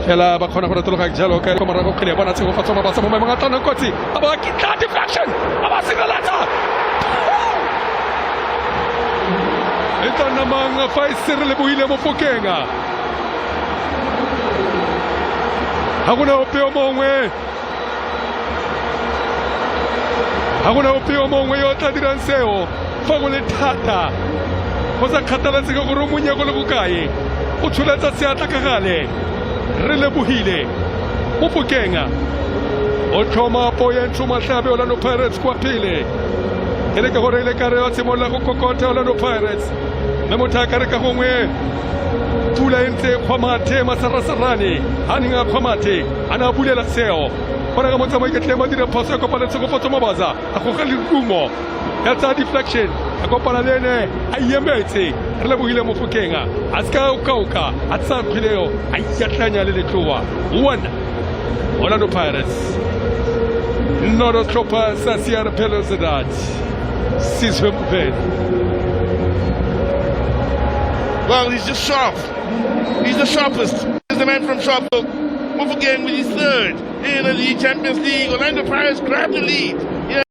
fela ba khona go ratologa jalo ka morago kgele bona tsego fa tsoma ba sa mo mga tana kotsi aba kitla deflection aba singalata eta namanga fa Rele Mofokeng hakuna ope o mongwe yo tla dirang seo fa go le thata go sa kgathaletsege gore o monyako le bokae o tsholetsa seatla ka gale Rele Mofokeng o tlhoma po ya Mahlabe Orlando Pirates kwa pele e le ka gore ile ka re wa tsemolla go kokota Orlando Pirates mme motho a ka re ka gongwe pula e ntse kgwamathe masarasarane a neng a kgwamathe a ne a bulela seo gona ka motsamai ke tlema dire phoso ya kopanetse go fotsa mabaza a goga le kumo ya tsa deflection a kopana le ene a iemetse Rele Mofokeng a ska ukauka a tsa khwileo a iatlanya le letloa 1 Orlando Pirates Noro Tropa sa Sierra Pelosadat Sizwe Mpeni. Well, he's just sharp. He's the sharpest. He's the man from Sharp. Mofokeng with his third in the Champions League. Orlando Pirates grab the lead.